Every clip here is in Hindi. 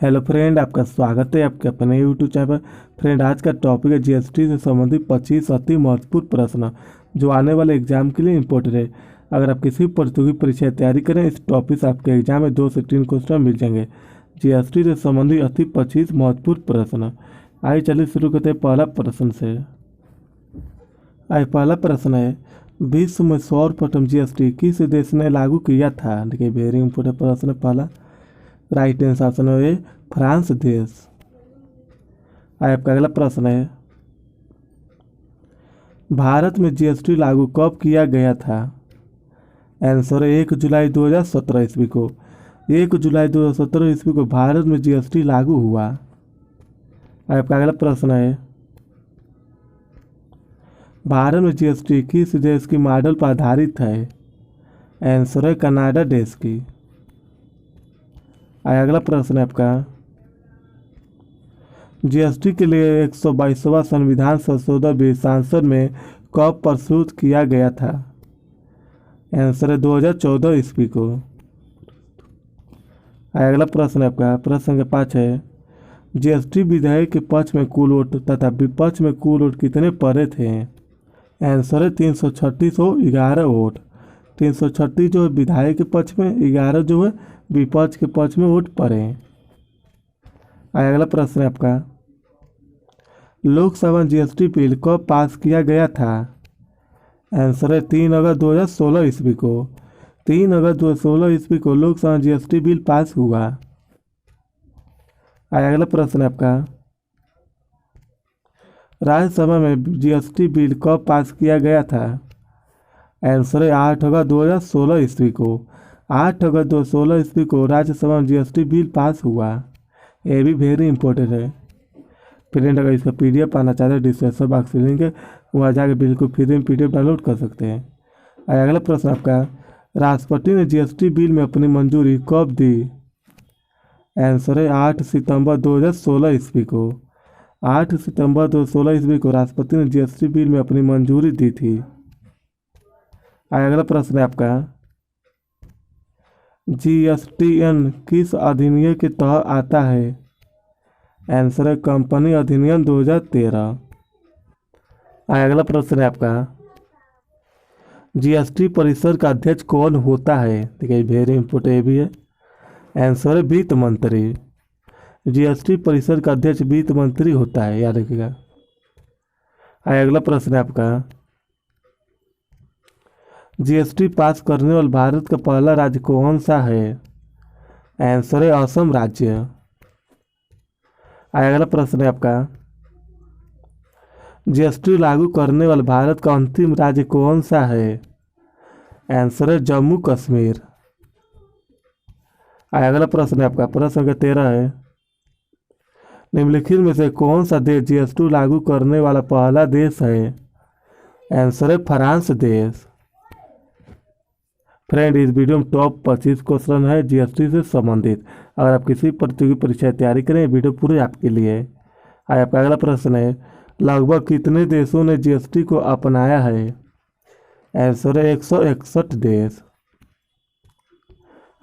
हेलो फ्रेंड, आपका स्वागत है आपके अपने यूट्यूब चैनल पर। फ्रेंड, आज का टॉपिक है जीएसटी से संबंधित 25 अति महत्वपूर्ण प्रश्न जो आने वाले एग्जाम के लिए इम्पोर्टेंट है। अगर आप किसी प्रतियोगी परीक्षा की तैयारी करें, इस टॉपिक से आपके एग्जाम में 2 से 3 क्वेश्चन मिल जाएंगे। जीएसटी से संबंधित अति 25 महत्वपूर्ण प्रश्न। आइए चलिए शुरू करते हैं पहला प्रश्न से। आइए पहला प्रश्न है, विश्व में सर्वप्रथम जीएसटी किस देश ने लागू किया था? देखिए, वेरी इंपॉर्टेंट प्रश्न है पहला। राइट आंसर ऑप्शन है फ्रांस देश। आपका अगला प्रश्न है, भारत में जीएसटी लागू कब किया गया था? आंसर है 1 जुलाई 2017 ईस्वी को। 1 जुलाई 2017 ईस्वी को भारत में जीएसटी लागू हुआ। आपका अगला प्रश्न है, भारत में जीएसटी किस देश की मॉडल पर आधारित है? आंसर है कनाडा देश की। अगला प्रश्न है आपका, जीएसटी के लिए 122वां संविधान संशोधन बिल संसद में कब प्रस्तुत किया गया था? आंसर है 2014 ईस्वी को। अगला प्रश्न है आपका, प्रश्न संख्या 5 है, जीएसटी विधेयक के पक्ष में कुल वोट तथा विपक्ष में कुल वोट कितने पड़े थे? आंसर है 33611 वोट। 336 जो है विधायक के पक्ष में, 11 जो है विपक्ष के पक्ष में वोट पड़े। अगला प्रश्न है आपका, लोकसभा जीएसटी बिल कब पास किया गया था? आंसर है 3 अगस्त 2016 ईस्वी को। 3 अगस्त 2016 ईस्वी को लोकसभा जीएसटी बिल पास हुआ। अगला प्रश्न है आपका, राज्यसभा में जीएसटी बिल कब पास किया गया था? आंसर है 8 अगस्त 2016 ईस्वी को। 8 अगस्त 2016 ईस्वी को राज्यसभा में जीएसटी बिल पास हुआ। ये भी वेरी इंपॉर्टेंट है। फ्रेंड, अगर इसका पीडीएफ पाना चाहते हैं डिस्क्रिप्शन बॉक्स में लिंक है, वहाँ जाकर बिल्कुल फ्री में पीडीएफ डाउनलोड कर सकते हैं। अगला प्रश्न आपका, राष्ट्रपति ने जीएसटी बिल में अपनी मंजूरी कब दी? आंसर है 8 सितंबर 2016 ईस्वी को। 8 सितंबर 2016 ईस्वी को राष्ट्रपति ने जीएसटी बिल में अपनी मंजूरी दी थी। अगला प्रश्न है आपका, जीएसटीएन किस अधिनियम के तहत आता है? आंसर है कंपनी अधिनियम 2013। अगला प्रश्न है आपका, जीएसटी परिषद का अध्यक्ष कौन होता है? देखिए, वेरी इंपॉर्टेंट भी है। आंसर है वित्त मंत्री। जीएसटी परिषद का अध्यक्ष वित्त मंत्री होता है, याद रखिएगा। अगला प्रश्न है आपका, जीएसटी पास करने वाला भारत का पहला राज्य कौन सा है? आंसर है असम राज्य। अगला प्रश्न है आपका, जीएसटी लागू करने वाला भारत का अंतिम राज्य कौन सा है? आंसर है जम्मू कश्मीर। अगला प्रश्न है आपका, प्रश्न संख्या 13 है, निम्नलिखित में से कौन सा देश जीएसटी लागू करने वाला पहला देश है? आंसर है फ्रांस देश। फ्रेंड, इस वीडियो में टॉप 25 क्वेश्चन है जीएसटी से संबंधित। अगर आप किसी प्रतियोगी परीक्षा की तैयारी करें, वीडियो पूरे आपके लिए है। आपका अगला प्रश्न है, लगभग कितने देशों ने जीएसटी को अपनाया है? आंसर है 161 देश।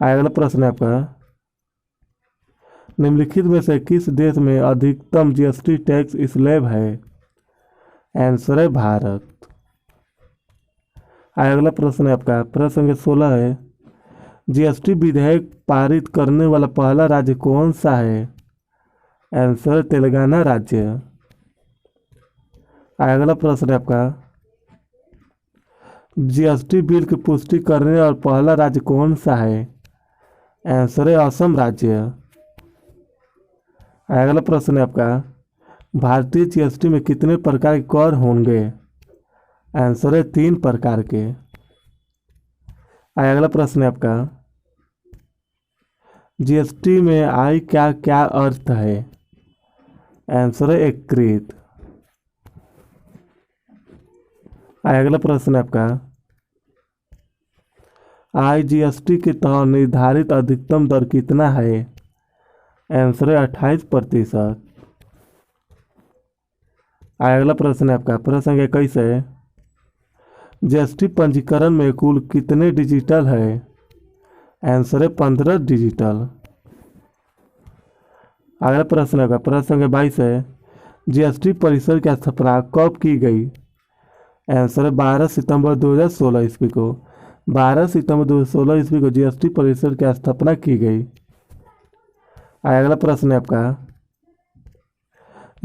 अगला प्रश्न है आपका, निम्नलिखित में से किस देश में अधिकतम जीएसटी टैक्स स्लैब है? आंसर है भारत। अगला प्रश्न है आपका, प्रश्न संख्या 16 है, जीएसटी विधेयक पारित करने वाला पहला राज्य कौन सा है? आंसर तेलंगाना राज्य। अगला प्रश्न है आपका, जीएसटी बिल की पुष्टि करने वाला पहला राज्य कौन सा है? आंसर है असम राज्य। अगला प्रश्न है आपका, भारतीय जीएसटी में कितने प्रकार के कर होंगे? आंसर है 3 प्रकार के। अगला प्रश्न है आपका, जीएसटी में आय क्या क्या अर्थ है? आंसर है एकीकृत। अगला प्रश्न है आपका, आय जीएसटी के तहत निर्धारित अधिकतम दर कितना है? आंसर है 28%। अगला प्रश्न है आपका, प्रश्न संख्या 21 है, जीएसटी पंजीकरण में कुल कितने डिजिटल है? आंसर है 15 डिजिटल। अगला प्रश्न है, प्रश्न संख्या 22 है, जीएसटी परिषद की स्थापना कब की गई? आंसर है 12 सितंबर 2016 ईस्वी को। 12 सितंबर 2016 ईस्वी को जीएसटी परिषद की स्थापना की गई। अगला प्रश्न है आपका,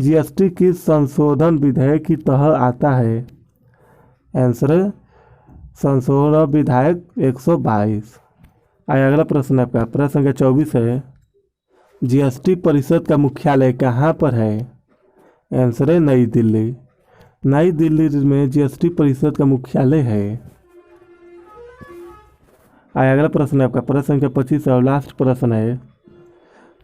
जीएसटी किस संशोधन विधेयक की तहत आता है? आंसर है संशोधन विधेयक 122। अगला प्रश्न है आपका, प्रश्न संख्या 24 है, जीएसटी परिषद का मुख्यालय कहाँ पर है? आंसर है नई दिल्ली। नई दिल्ली में जीएसटी परिषद का मुख्यालय है। अगला प्रश्न है आपका, प्रश्न संख्या 25 और लास्ट प्रश्न है,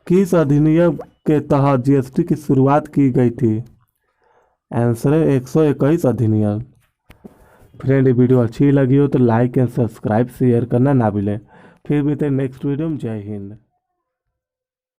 किस अधिनियम के तहत जीएसटी की शुरुआत की गई थी? आंसर है 121 अधिनियम। फ्रेंड, ये वीडियो अच्छी लगी हो तो लाइक एंड सब्सक्राइब शेयर करना ना भूलें। फिर मिलते हैं नेक्स्ट वीडियो में। जय हिंद।